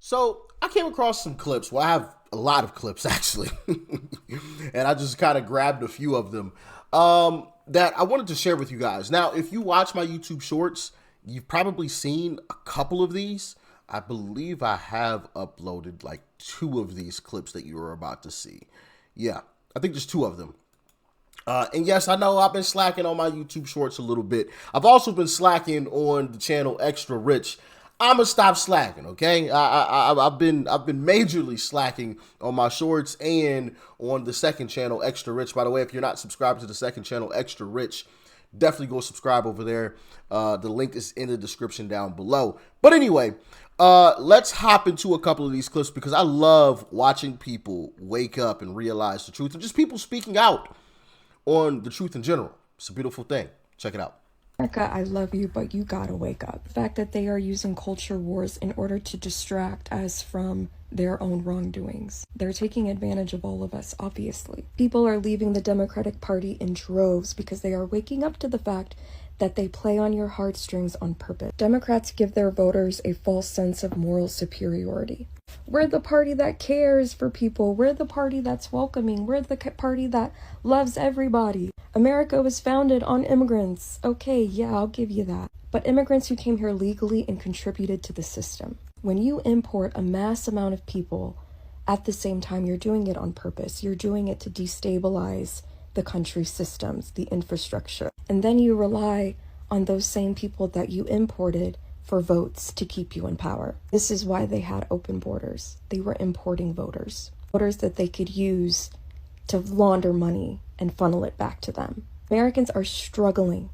So I came across some clips. Well, I have a lot of clips actually, and I just kind of grabbed a few of them that I wanted to share with you guys. Now, if you watch my YouTube Shorts, you've probably seen a couple of these. I believe I have uploaded like two of these clips that you are about to see. Yeah, I think there's two of them. And yes, I know I've been slacking on my YouTube Shorts a little bit. I've also been slacking on the channel Extra Rich. I'ma stop slacking, okay? I've been majorly slacking on my shorts and on the second channel, Extra Rich. By the way, if you're not subscribed to the second channel, Extra Rich, definitely go subscribe over there. The link is in the description down below. But anyway, let's hop into a couple of these clips because I love watching people wake up and realize the truth, and just people speaking out on the truth in general. It's a beautiful thing. Check it out. America, I love you, but you gotta wake up. The fact that they are using culture wars in order to distract us from their own wrongdoings. They're taking advantage of all of us, obviously. People are leaving the Democratic Party in droves because they are waking up to the fact that they play on your heartstrings on purpose. Democrats give their voters a false sense of moral superiority. We're the party that cares for people. We're the party that's welcoming. We're the party that loves everybody. America was founded on immigrants. Okay, yeah, I'll give you that. But immigrants who came here legally and contributed to the system. When you import a mass amount of people at the same time, you're doing it on purpose. You're doing it to destabilize the country's systems, the infrastructure. And then you rely on those same people that you imported for votes to keep you in power. This is why they had open borders. They were importing voters that they could use to launder money and funnel it back to them. Americans are struggling,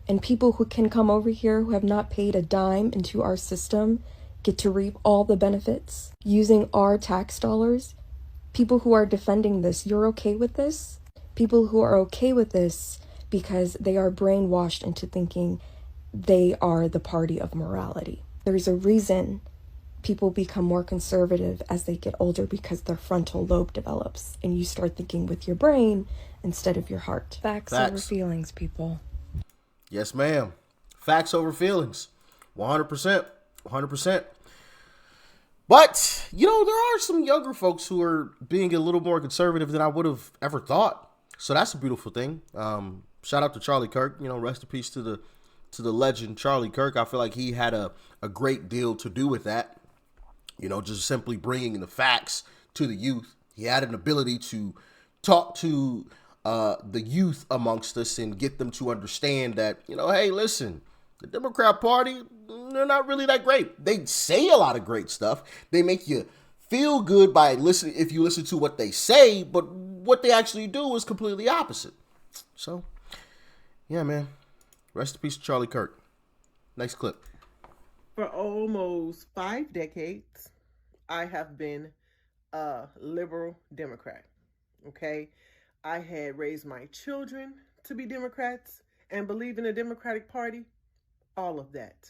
and people who can come over here who have not paid a dime into our system get to reap all the benefits using our tax dollars. People who are defending this, you're okay with this? People who are okay with this because they are brainwashed into thinking they are the party of morality. There's a reason people become more conservative as they get older, because their frontal lobe develops and you start thinking with your brain instead of your heart. Facts over feelings, people. Yes, ma'am. Facts over feelings. 100%. 100%. But, you know, there are some younger folks who are being a little more conservative than I would have ever thought. So that's a beautiful thing. Shout out to Charlie Kirk. You know, rest in peace to the legend Charlie Kirk. I feel like he had a great deal to do with that. You know, just simply bringing the facts to the youth. He had an ability to talk to the youth amongst us and get them to understand that, you know, hey, listen, the Democrat Party, they're not really that great. They say a lot of great stuff. They make you feel good by listening if you listen to what they say, but what they actually do is completely opposite. So, yeah, man. Rest in peace to Charlie Kirk. Next clip. For almost 5 decades, I have been a liberal Democrat, okay? I had raised my children to be Democrats and believe in the Democratic Party, all of that.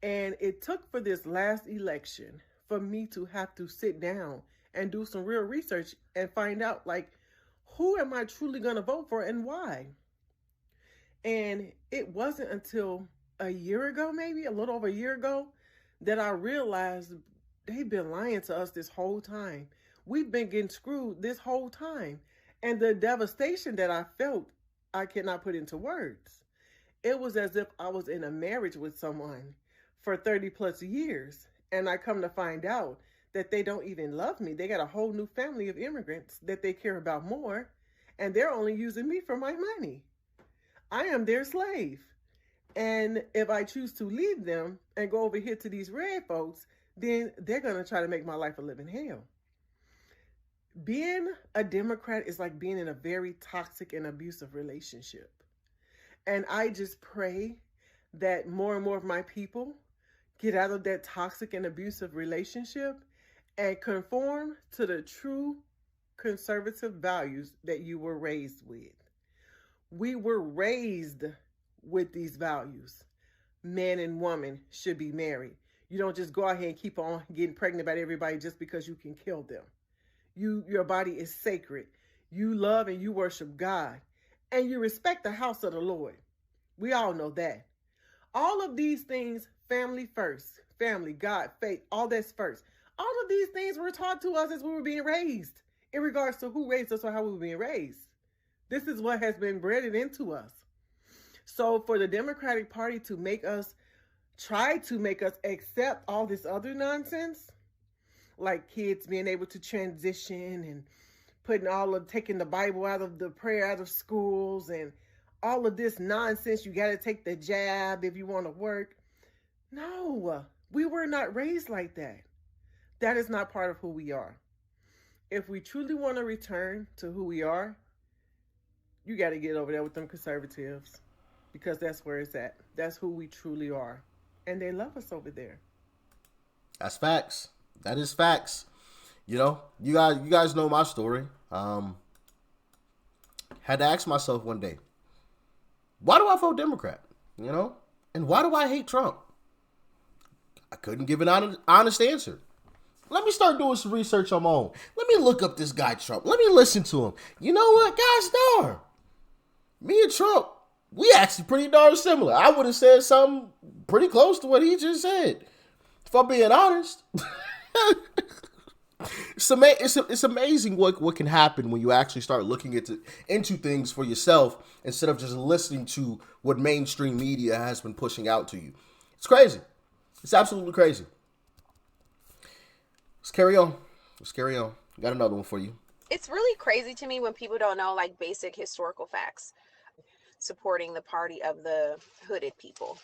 And it took for this last election for me to have to sit down and do some real research and find out, like, who am I truly going to vote for and why? And it wasn't until a year ago, maybe a little over a year ago, that I realized they've been lying to us this whole time. We've been getting screwed this whole time. And the devastation that I felt, I cannot put into words. It was as if I was in a marriage with someone for 30 plus years. And I come to find out that they don't even love me. They got a whole new family of immigrants that they care about more. And they're only using me for my money. I am their slave. And if I choose to leave them and go over here to these red folks, then they're going to try to make my life a living hell. Being a Democrat is like being in a very toxic and abusive relationship. And I just pray that more and more of my people get out of that toxic and abusive relationship and conform to the true conservative values that you were raised with. We were raised with these values. Man and woman should be married. You don't just go out here and keep on getting pregnant by everybody just because you can kill them. Your body is sacred. You love and you worship God. And you respect the house of the Lord. We all know that. All of these things, family first, family, God, faith, all that's first. All of these things were taught to us as we were being raised, in regards to who raised us or how we were being raised. This is what has been bred into us. So for the Democratic Party to try to make us accept all this other nonsense, like kids being able to transition and taking the Bible out of the prayer out of schools and all of this nonsense, you got to take the jab if you want to work. No, we were not raised like that. That is not part of who we are. If we truly want to return to who we are, you got to get over there with them conservatives, because that's where it's at. That's who we truly are. And they love us over there. That's facts. That is facts. You know, you guys know my story. Had to ask myself one day, why do I vote Democrat? You know? And why do I hate Trump? I couldn't give an honest answer. Let me start doing some research on my own. Let me look up this guy Trump. Let me listen to him. You know what? Gosh darn. Me and Trump, we actually pretty darn similar. I would have said something pretty close to what he just said, if I'm being honest. It's amazing what can happen when you actually start looking into things for yourself instead of just listening to what mainstream media has been pushing out to you. It's crazy. It's absolutely crazy. Let's carry on. Got another one for you. It's really crazy to me when people don't know like basic historical facts supporting the party of the hooded people.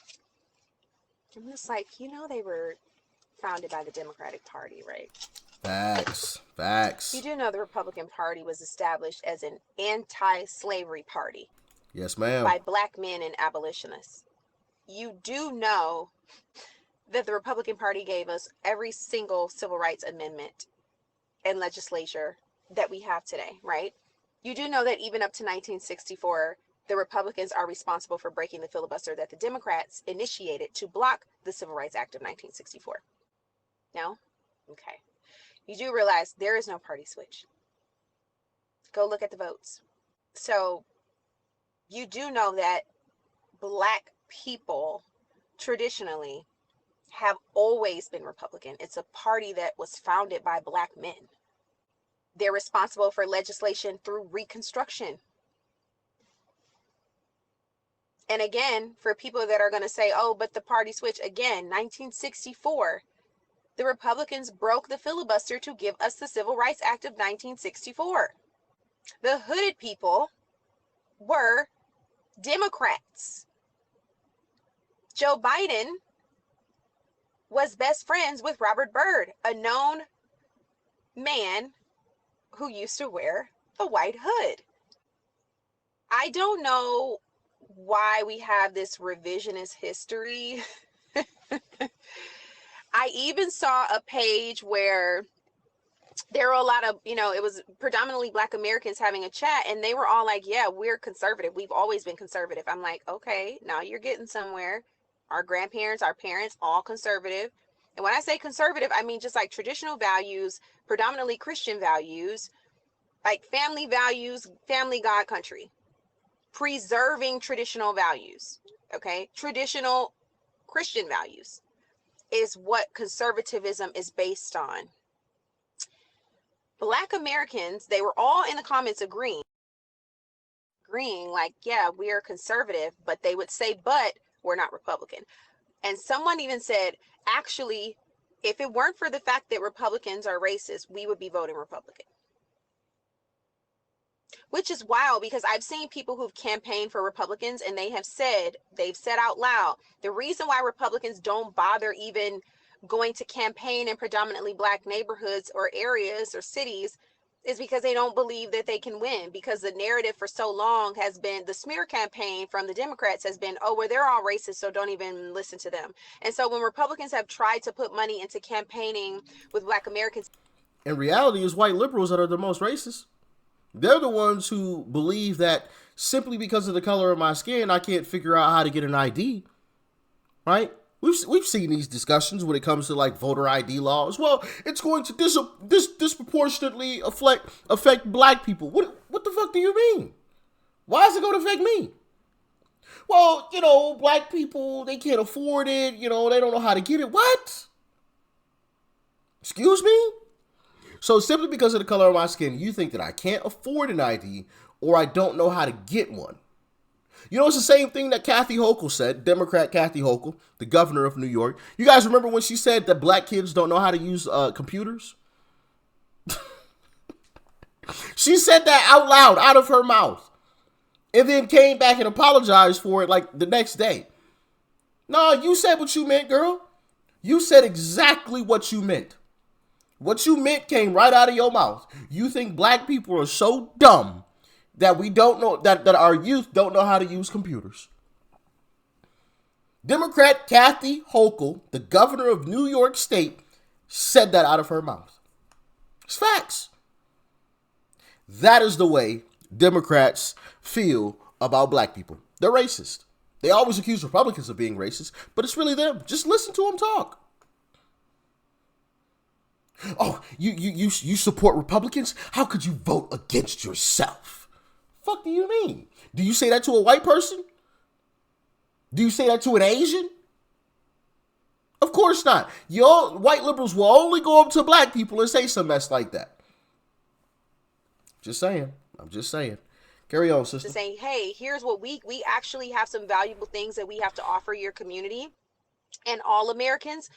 I'm just like, they were founded by the Democratic Party, right? Facts. You do know the Republican Party was established as an anti-slavery party. Yes, ma'am. By black men and abolitionists. You do know that the Republican Party gave us every single civil rights amendment and legislature that we have today, right? You do know that even up to 1964, the Republicans are responsible for breaking the filibuster that the Democrats initiated to block the Civil Rights Act of 1964. No? Okay. You do realize there is no party switch. Go look at the votes. So you do know that black people traditionally have always been Republican. It's a party that was founded by black men. They're responsible for legislation through Reconstruction. And again, for people that are going to say, oh, but the party switch, again, 1964, the Republicans broke the filibuster to give us the Civil Rights Act of 1964. The hooded people were Democrats. Joe Biden was best friends with Robert Byrd, a known man who used to wear a white hood. I don't know why we have this revisionist history. I even saw a page where there were a lot of, it was predominantly black Americans having a chat, and they were all like, yeah, we're conservative. We've always been conservative. I'm like, okay, now you're getting somewhere. Our grandparents, our parents, all conservative. And when I say conservative, I mean just like traditional values, predominantly Christian values, like family values, family, God, country. Preserving traditional values, okay? Traditional Christian values is what conservatism is based on. Black Americans, they were all in the comments agreeing like, yeah, we are conservative, but they would say, but we're not Republican. And someone even said, actually, if it weren't for the fact that Republicans are racist, we would be voting Republican. Which is wild, because I've seen people who've campaigned for Republicans and they've said out loud, the reason why Republicans don't bother even going to campaign in predominantly black neighborhoods or areas or cities is because they don't believe that they can win, because the narrative for so long has been, the smear campaign from the Democrats has been, oh, well, they're all racist, so don't even listen to them. And so when Republicans have tried to put money into campaigning with black Americans, in reality, it's white liberals that are the most racist. They're the ones who believe that simply because of the color of my skin, I can't figure out how to get an ID, right? We've seen these discussions when it comes to like voter ID laws. Well, it's going to disproportionately affect black people. What the fuck do you mean? Why is it going to affect me? Well, black people, they can't afford it. They don't know how to get it. What? Excuse me? So simply because of the color of my skin, you think that I can't afford an ID or I don't know how to get one. It's the same thing that Kathy Hochul said, Democrat Kathy Hochul, the governor of New York. You guys remember when she said that black kids don't know how to use computers? She said that out loud, out of her mouth, and then came back and apologized for it like the next day. No, you said what you meant, girl. You said exactly what you meant. What you meant came right out of your mouth. You think black people are so dumb that we don't know, that our youth don't know how to use computers. Democrat Kathy Hochul, the governor of New York State, said that out of her mouth. It's facts. That is the way Democrats feel about black people. They're racist. They always accuse Republicans of being racist, but it's really them. Just listen to them talk. Oh, you support Republicans? How could you vote against yourself? Fuck do you mean? Do you say that to a white person? Do you say that to an Asian? Of course not. Your white liberals will only go up to black people and say some mess like that. Just saying. I'm just saying. Carry on, sister. Saying, hey, here's what we actually have some valuable things that we have to offer your community and all Americans.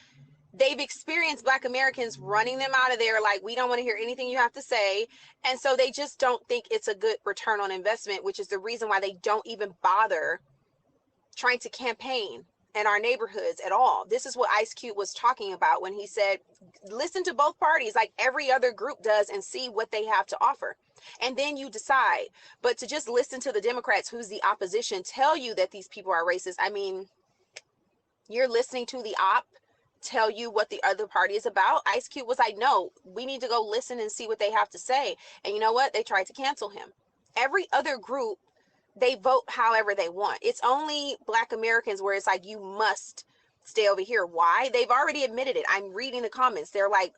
They've experienced black Americans running them out of there like, we don't want to hear anything you have to say. And so they just don't think it's a good return on investment, which is the reason why they don't even bother trying to campaign in our neighborhoods at all. This is what Ice Cube was talking about when he said, listen to both parties like every other group does and see what they have to offer. And then you decide. But to just listen to the Democrats, who's the opposition, tell you that these people are racist. I mean, you're listening to the op tell you what the other party is about. Ice Cube was like, no, we need to go listen and see what they have to say. And you know what? They tried to cancel him. Every other group, they vote however they want. It's only black Americans where it's like, you must stay over here. Why? They've already admitted it. I'm reading the comments. They're like,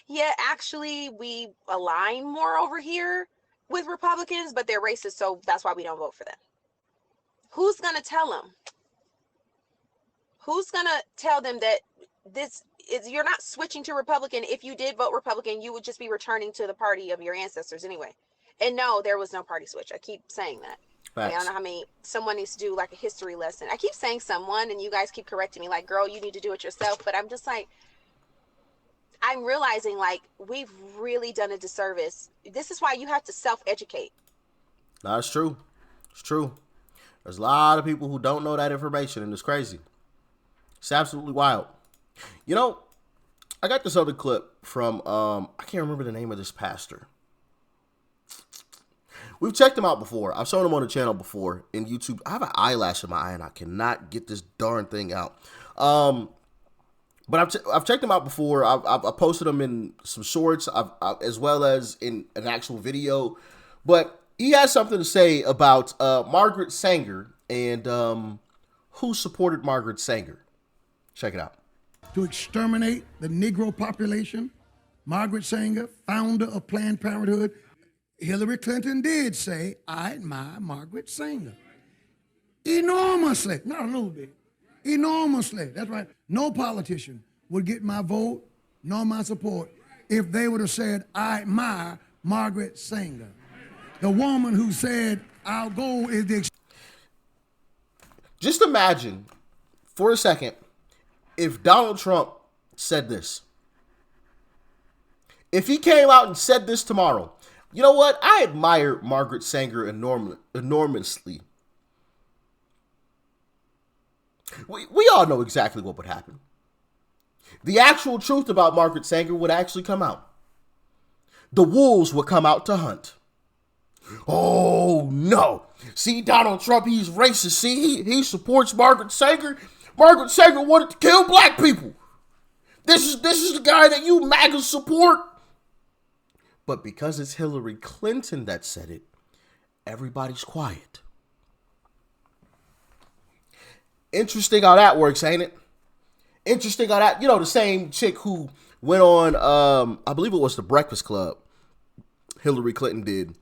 yeah, actually, we align more over here with Republicans, but they're racist, so that's why we don't vote for them. Who's going to tell them? Who's going to tell them that this is, you're not switching to Republican? If you did vote Republican, you would just be returning to the party of your ancestors anyway. And no, there was no party switch. I keep saying that. I don't know how many, someone needs to do like a history lesson. I keep saying someone and you guys keep correcting me like, girl, you need to do it yourself. But I'm just like, I'm realizing like we've really done a disservice. This is why you have to self-educate. No, it's true. It's true. There's a lot of people who don't know that information and it's crazy. It's absolutely wild. I got this other clip from, I can't remember the name of this pastor. We've checked him out before. I've shown him on the channel before in YouTube. I have an eyelash in my eye and I cannot get this darn thing out. But I've checked him out before. I've posted him in some shorts as well as in an actual video. But he has something to say about Margaret Sanger and who supported Margaret Sanger. Check it out. To exterminate the Negro population, Margaret Sanger, founder of Planned Parenthood. Hillary Clinton did say, I admire Margaret Sanger. Enormously, not a little bit, enormously. That's right. No politician would get my vote nor my support if they would have said, I admire Margaret Sanger. The woman who said, our goal is the... Just imagine for a second if Donald Trump said this. If he came out and said this tomorrow, you know what? I admire Margaret Sanger enormously. We all know exactly what would happen. The actual truth about Margaret Sanger would actually come out. The wolves would come out to hunt. Oh, no. See, Donald Trump, he's racist. See, he supports Margaret Sanger. Margaret Sanger wanted to kill black people. This is the guy that you MAGA support. But because it's Hillary Clinton that said it, everybody's quiet. Interesting how that works, ain't it? Interesting how that, the same chick who went on, I believe it was The Breakfast Club, Hillary Clinton did,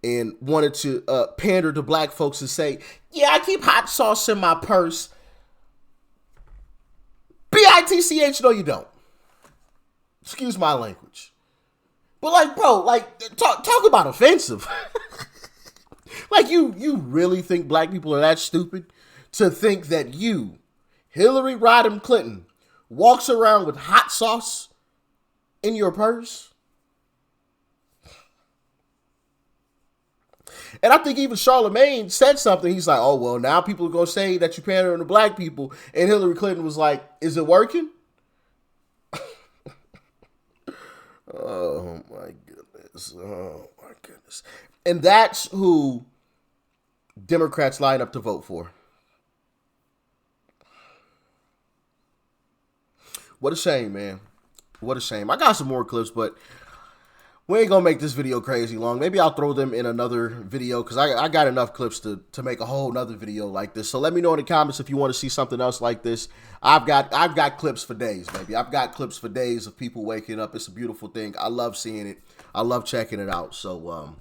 and wanted to pander to black folks and say, yeah, I keep hot sauce in my purse. B-I-T-C-H, no you don't. Excuse my language. But like, bro, like, talk about offensive. Like, you really think black people are that stupid to think that you, Hillary Rodham Clinton, walks around with hot sauce in your purse? And I think even Charlemagne said something. He's like, oh, well, now people are going to say that you're pandering to black people. And Hillary Clinton was like, is it working? Oh, my goodness. Oh, my goodness. And that's who Democrats line up to vote for. What a shame, man. What a shame. I got some more clips, but we ain't gonna make this video crazy long. Maybe I'll throw them in another video because I got enough clips to make a whole nother video like this. So let me know in the comments if you want to see something else like this. I've got clips for days, baby. I've got clips for days of people waking up. It's a beautiful thing. I love seeing it. I love checking it out. So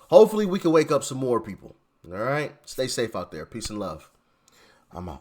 hopefully we can wake up some more people. All right? Stay safe out there. Peace and love. I'm out.